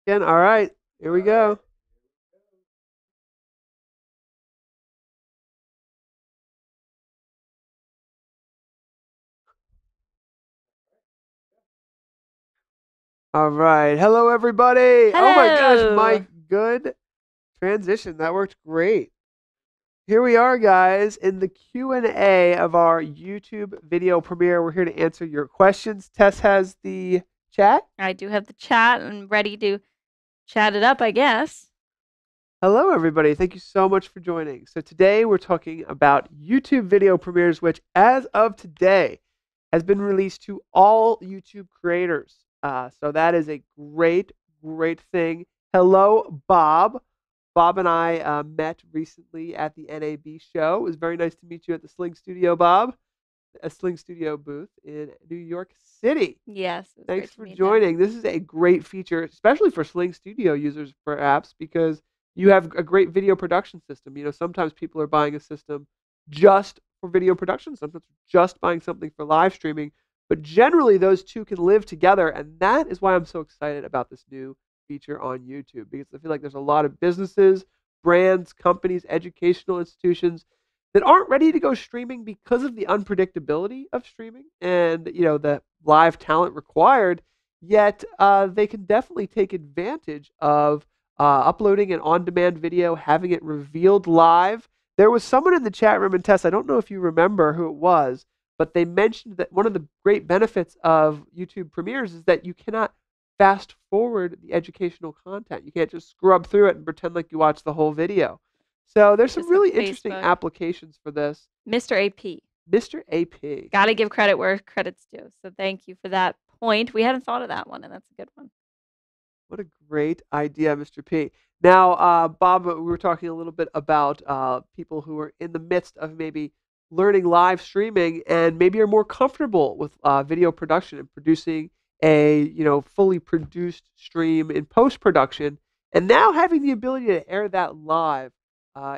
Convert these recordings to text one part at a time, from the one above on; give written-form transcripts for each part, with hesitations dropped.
Again, all right, here we go. All right. Hello, everybody. Oh my gosh, Hello. Mike, good transition. That worked great. Here we are, guys, in the Q&A of our YouTube video premiere. We're here to answer your questions. Tess has the chat. I do have the chat and ready to chat it up, I guess. Hello, everybody. Thank you so much for joining. So today we're talking about YouTube video premieres, which as of today has been released to all YouTube creators. So that is a great, great thing. Hello, Bob. Bob and I met recently at the NAB show. It was very nice to meet you at the Sling Studio, Bob, a Sling Studio booth in New York City. Yes, it was Thanks great to for meet him. joining. This is a great feature, especially for Sling Studio users, perhaps, because you have a great video production system. Sometimes people are buying a system just for video production, sometimes just buying something for live streaming, but generally those two can live together, and that is why I'm so excited about this new feature on YouTube, because I feel like there's a lot of businesses, brands, companies, educational institutions that aren't ready to go streaming because of the unpredictability of streaming and the live talent required. Yet they can definitely take advantage of uploading an on-demand video, having it revealed live. There was someone in the chat room, and Tess, I don't know if you remember who it was, but they mentioned that one of the great benefits of YouTube premieres is that you cannot fast forward the educational content. You can't just scrub through it and pretend like you watched the whole video. So there's some Just like really interesting Facebook. applications for this. Mr. AP. Mr. AP. Got to give credit where credit's due. So thank you for that point. We hadn't thought of that one, and that's a good one. What a great idea, Mr. P. Now, Bob, we were talking a little bit about people who are in the midst of maybe learning live streaming and maybe are more comfortable with video production and producing a fully produced stream in post production, and now having the ability to air that live.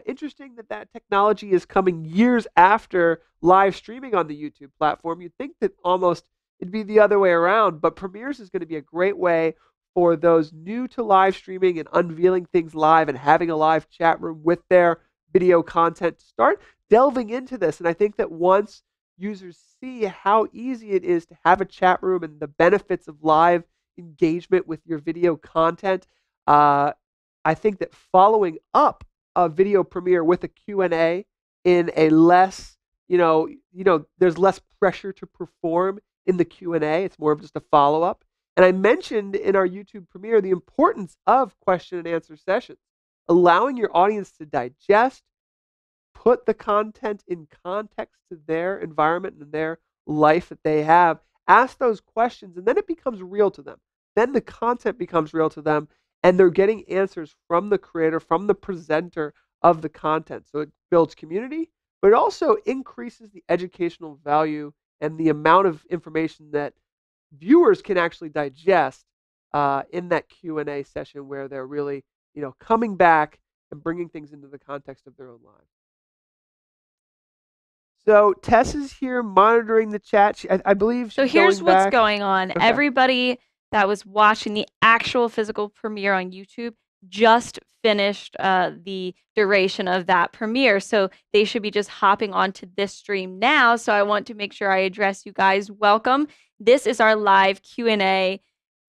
Interesting that that technology is coming years after live streaming on the YouTube platform. You'd think that almost it'd be the other way around, but Premieres is going to be a great way for those new to live streaming and unveiling things live and having a live chat room with their video content to start delving into this. And I think that once users see how easy it is to have a chat room and the benefits of live engagement with your video content, I think that following up a video premiere with a Q&A in a less, there's less pressure to perform in the Q&A. It's more of just a follow-up. And I mentioned in our YouTube premiere the importance of question and answer sessions, allowing your audience to digest, put the content in context to their environment and their life that they have, ask those questions, and then it becomes real to them. Then the content becomes real to them, and they're getting answers from the creator, from the presenter of the content. So it builds community, but it also increases the educational value and the amount of information that viewers can actually digest in that Q&A session where they're really, coming back and bringing things into the context of their own lives. So Tess is here monitoring the chat. I believe So she's here's going what's back. going on. Okay. Everybody that was watching the actual physical premiere on YouTube just finished the duration of that premiere. So they should be just hopping onto this stream now. So I want to make sure I address you guys. Welcome. This is our live Q&A,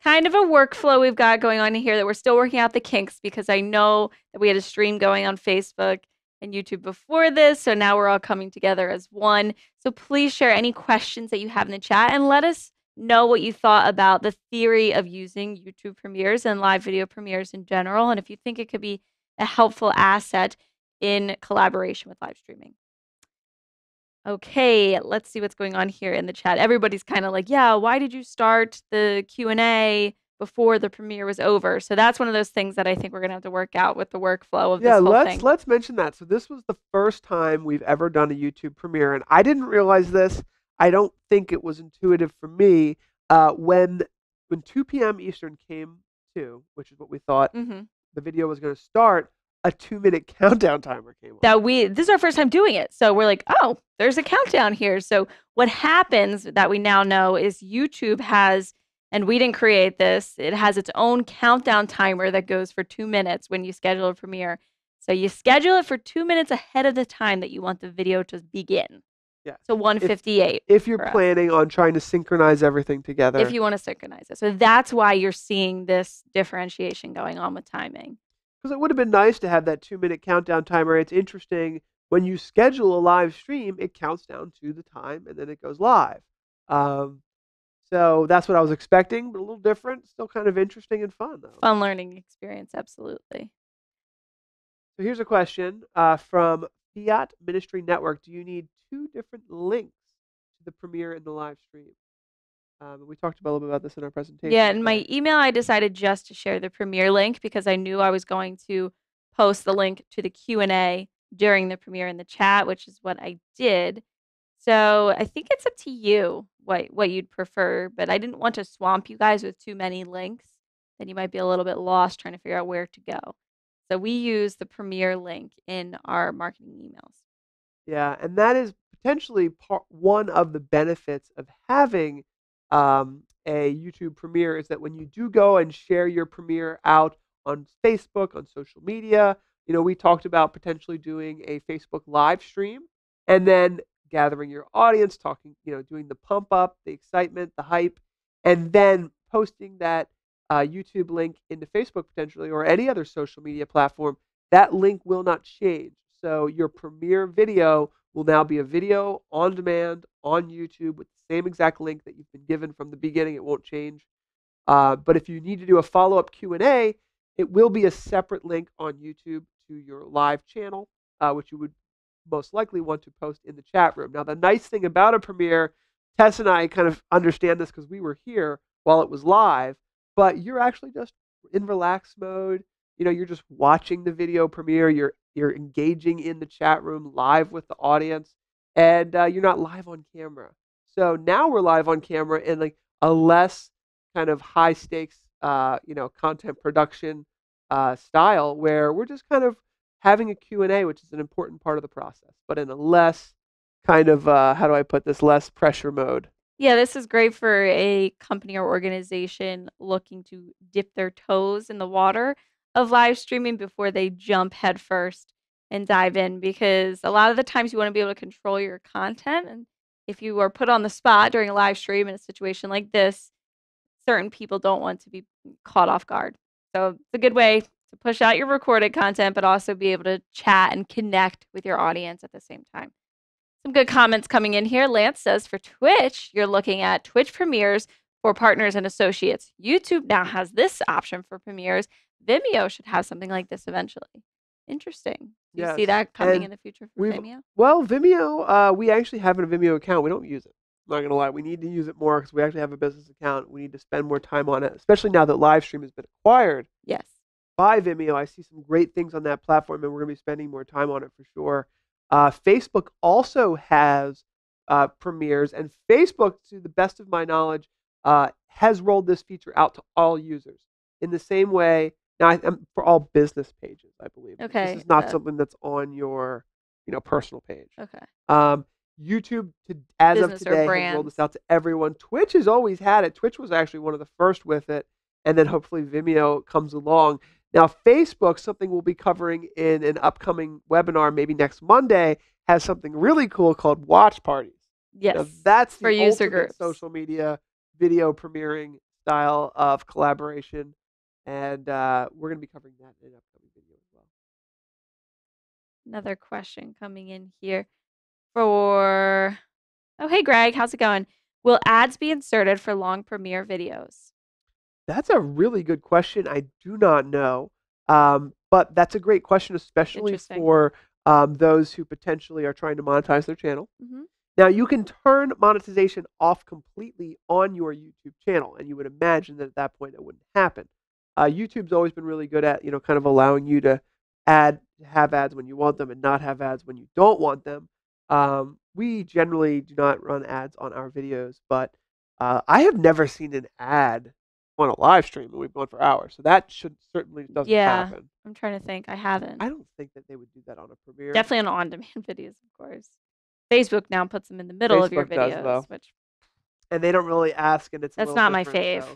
kind of a workflow we've got going on here that we're still working out the kinks, because I know that we had a stream going on Facebook and YouTube before this. So now we're all coming together as one. So please share any questions that you have in the chat and let us know what you thought about the theory of using YouTube premieres and live video premieres in general, and if you think it could be a helpful asset in collaboration with live streaming. Okay, let's see what's going on here in the chat. Everybody's kind of like, yeah, why did you start the Q&A before the premiere was over? So that's one of those things that I think we're going to have to work out with the workflow of this whole thing. Let's mention that. So this was the first time we've ever done a YouTube premiere, and I didn't realize this. I don't think it was intuitive for me when 2 p.m. Eastern came to, which is what we thought the video was going to start. A 2-minute countdown timer came on. This is our first time doing it. So we're like, oh, there's a countdown here. So what happens that we now know is YouTube has And we didn't create this. It has its own countdown timer that goes for 2 minutes when you schedule a premiere. So you schedule it for 2 minutes ahead of the time that you want the video to begin. Yeah. So 1:58 If you're for us, planning on trying to synchronize everything if together. you want to synchronize it. So that's why you're seeing this differentiation going on with timing. Because it would have been nice to have that 2-minute countdown timer. It's interesting when you schedule a live stream, it counts down to the time and then it goes live. Um, so that's what I was expecting, but a little different. Still kind of interesting and fun, though. Fun learning experience, absolutely. So here's a question from Fiat Ministry Network. Do you need 2 different links to the premiere and the live stream? We talked a little bit about this in our presentation Yeah, in my today. email, I decided just to share the premiere link because I knew I was going to post the link to the Q&A during the premiere in the chat, which is what I did. So I think it's up to you what you'd prefer, but I didn't want to swamp you guys with too many links. Then you might be a little bit lost trying to figure out where to go. So we use the premiere link in our marketing emails. Yeah, and that is potentially one of the benefits of having a YouTube premiere is that when you do go and share your premiere out on Facebook, on social media, we talked about potentially doing a Facebook live stream and then gathering your audience, talking, doing the pump up, the excitement, the hype, and then posting that YouTube link into Facebook potentially or any other social media platform. That link will not change. So your premiere video will now be a video on demand on YouTube with the same exact link that you've been given from the beginning. It won't change. But if you need to do a follow-up Q&A, it will be a separate link on YouTube to your live channel, which you would most likely want to post in the chat room. Now, the nice thing about a premiere, Tess and I kind of understand this because we were here while it was live, but you're actually just in relax mode. You're just watching the video premiere. You're engaging in the chat room live with the audience, and you're not live on camera. So now we're live on camera in like a less kind of high stakes, content production style where we're just kind of having a Q&A, which is an important part of the process, but in a less kind of, how do I put this, less pressure mode. Yeah, this is great for a company or organization looking to dip their toes in the water of live streaming before they jump headfirst and dive in because a lot of the times you want to be able to control your content. And if you are put on the spot during a live stream in a situation like this, certain people don't want to be caught off guard. So it's a good way to push out your recorded content, but also be able to chat and connect with your audience at the same time. Some good comments coming in here. Lance says for Twitch, you're looking at Twitch premieres for partners and associates. YouTube now has this option for premieres. Vimeo should have something like this eventually. Interesting. Do you see that coming in the future for Vimeo? Well, Vimeo, we actually have a Vimeo account. We don't use it. I'm not going to lie. We need to use it more because we actually have a business account. We need to spend more time on it, especially now that Livestream has been acquired. Yes. By Vimeo. I see some great things on that platform, and we're going to be spending more time on it for sure. Facebook also has premieres, and Facebook, to the best of my knowledge, has rolled this feature out to all users in the same way. Now, for all business pages, I believe. Okay. This is not something that's on your, personal page. Okay. YouTube, as of today, has rolled this out to everyone. Twitch has always had it. Twitch was actually one of the first with it, and then hopefully Vimeo comes along. Now, Facebook, something we'll be covering in an upcoming webinar, maybe next Monday, has something really cool called watch parties. Yes. Now, that's the for user ultimate groups. Social media video premiering style of collaboration, and we're going to be covering that in an upcoming video as well. Another question coming in here oh, hey, Greg, how's it going? Will ads be inserted for long premiere videos? That's a really good question. I do not know. But that's a great question, especially for those who potentially are trying to monetize their channel. Mm-hmm. Now, you can turn monetization off completely on your YouTube channel, and you would imagine that at that point it wouldn't happen. YouTube's always been really good at, kind of allowing you to have ads when you want them and not have ads when you don't want them. We generally do not run ads on our videos, but I have never seen an ad on a live stream, and we've gone for hours. So that certainly doesn't happen. I'm trying to think. I haven't. I don't think that they would do that on a premiere. Definitely on on-demand videos, of course. Facebook now puts them in the middle of your videos, and they don't really ask, and it's that's not my fave.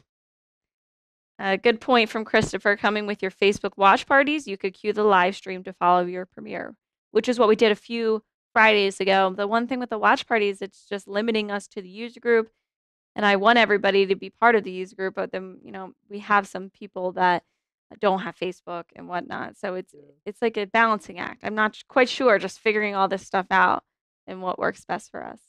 Good point from Christopher. Coming with your Facebook watch parties, you could cue the live stream to follow your premiere, which is what we did a few Fridays ago. The one thing with the watch parties, it's just limiting us to the user group. And I want everybody to be part of the user group, but then, we have some people that don't have Facebook and whatnot. So it's Yeah. it's like a balancing act. I'm not quite sure, just figuring all this stuff out and what works best for us.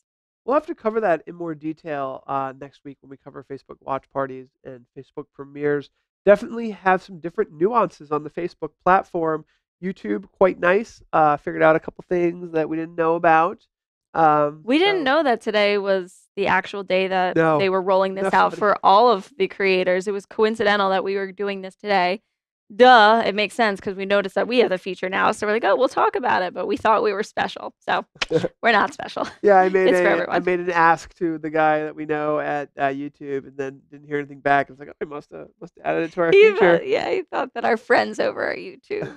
We'll have to cover that in more detail next week when we cover Facebook watch parties and Facebook premieres. Definitely have some different nuances on the Facebook platform. YouTube, quite nice. Figured out a couple things that we didn't know about. We didn't So know that today was the actual day that they no, were rolling isn't this that out funny? for all of the creators. It was coincidental that we were doing this today. Duh, it makes sense because we noticed that we have the feature now. So we're like, oh, we'll talk about it. But we thought we were special. So we're not special. Yeah, It's for I everyone. made an ask to the guy that we know at YouTube, and then didn't hear anything back. I was like, oh, I must have added it to our feature. He thought that our friends over at YouTube.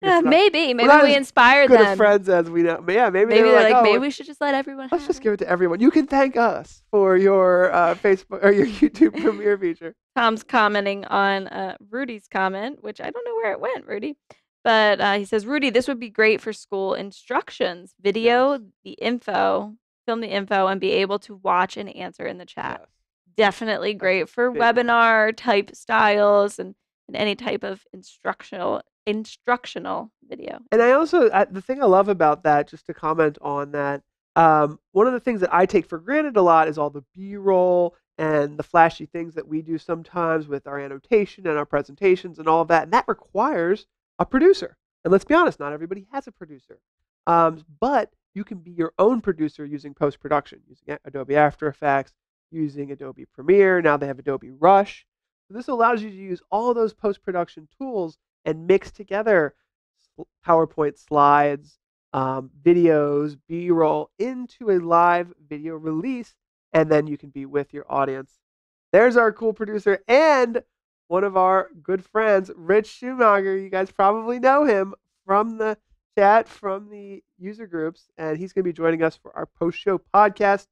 I guess Maybe. we're Maybe not we as inspired good of them. friends as we know. But yeah, maybe they Maybe were they're like, like, maybe oh, we should just let everyone let's have just it. give it to everyone. You can thank us for your Facebook or your YouTube premiere feature. Tom's commenting on Rudy's comment, which I don't know where it went, Rudy. But he says, Rudy, this would be great for school instructions. Video Yes, the info, film the info, and be able to watch and answer in the chat. yes, Definitely that's a great for big one. webinar type styles and any type of instructional video. And I also the thing I love about that, just to comment on that, one of the things that I take for granted a lot is all the B-roll and the flashy things that we do sometimes with our annotation and our presentations and all of that, and that requires a producer. And let's be honest, not everybody has a producer, but you can be your own producer using post-production, using Adobe After Effects, using Adobe Premiere. Now they have Adobe Rush. So this allows you to use all of those post-production tools and mix together PowerPoint slides, videos, B-roll into a live video release, and then you can be with your audience. There's our cool producer and one of our good friends, Rich Schumacher. You guys probably know him from the chat, from the user groups, and he's going to be joining us for our post-show podcast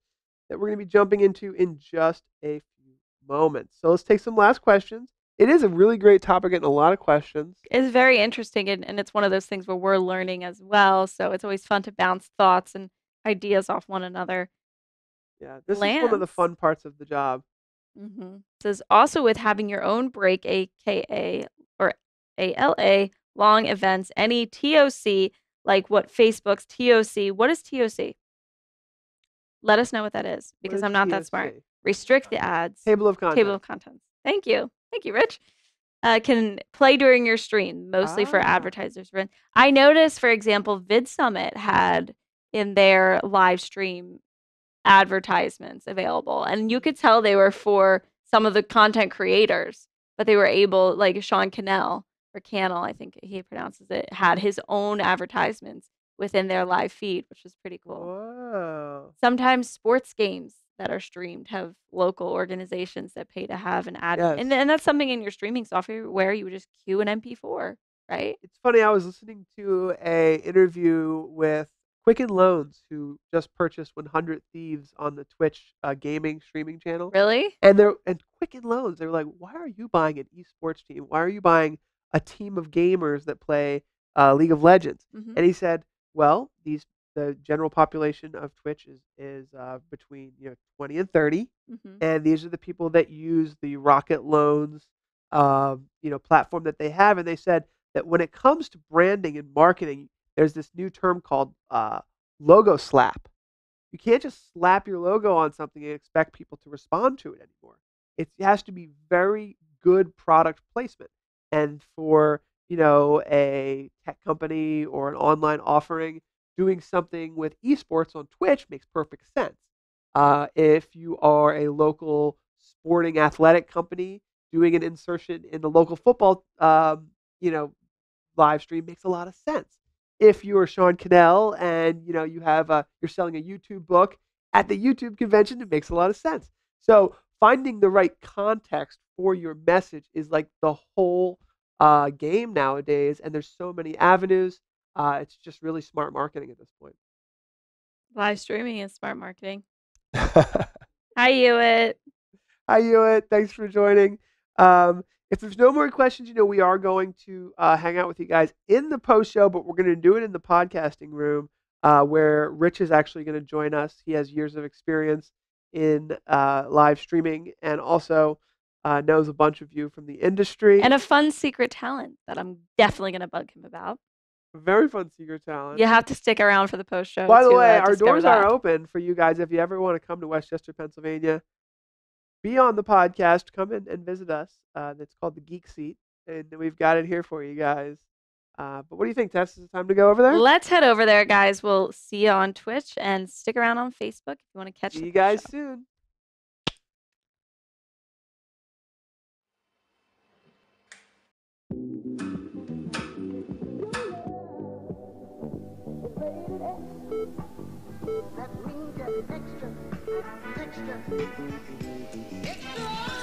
that we're going to be jumping into in just a few moments. So let's take some last questions. It is a really great topic and a lot of questions. It's very interesting, and it's one of those things where we're learning as well. So it's always fun to bounce thoughts and ideas off one another. Yeah, this is one of the Lance fun parts of the job. says also with having your own break, aka or ALA, long events, any TOC like what Facebook's TOC. What is TOC? Let us know what that is What because is I'm not that smart. TOC? Restrict the ads. Table of Table contents. of contents. Thank you. Thank you, Rich. Can play during your stream, mostly for Ah, advertisers. I noticed, for example, VidSummit had in their live stream advertisements available, and you could tell they were for some of the content creators, but they were able, like Sean Cannell or Cannell, I think he pronounces it, had his own advertisements within their live feed, which was pretty cool. wow. Sometimes sports games that are streamed have local organizations that pay to have an ad, Yes. and that's something in your streaming software where you would just queue an MP4, right? It's funny, I was listening to a interview with Quicken Loans, who just purchased 100 Thieves on the Twitch gaming streaming channel. Really? And Quicken Loans, they were like, why are you buying an esports team? Why are you buying a team of gamers that play League of Legends? Mm-hmm. And he said, well, the general population of Twitch is between 20 and 30, Mm-hmm. and these are the people that use the Rocket Loans platform that they have. And they said that when it comes to branding and marketing, there's this new term called logo slap. You can't just slap your logo on something and expect people to respond to it anymore. It has to be very good product placement. And for, a tech company or an online offering, doing something with esports on Twitch makes perfect sense. If you are a local sporting athletic company, doing an insertion in the local football, live stream makes a lot of sense. If you are Sean Cannell and you have you're selling a YouTube book at the YouTube convention, it makes a lot of sense. So finding the right context for your message is like the whole game nowadays, and there's so many avenues. It's just really smart marketing at this point. Live streaming is smart marketing. Hi, Hi, Hewitt. Hewitt. Thanks for joining. If there's no more questions, we are going to hang out with you guys in the post show, but we're going to do it in the podcasting room where Rich is actually going to join us. He has years of experience in live streaming and also knows a bunch of you from the industry. And a fun secret talent that I'm definitely going to bug him about. Very fun secret talent. You have to stick around for the post show. By the way, our discover doors that. are open for you guys if you ever want to come to Westchester, Pennsylvania. Be on the podcast. Come in and visit us. It's called the Geek Seat, and we've got it here for you guys. But what do you think, Tess? Is it time to go over there? Let's head over there, guys. We'll see you on Twitch and stick around on Facebook if you want to catch See the you guys show. soon. That means extra, extra. Extra.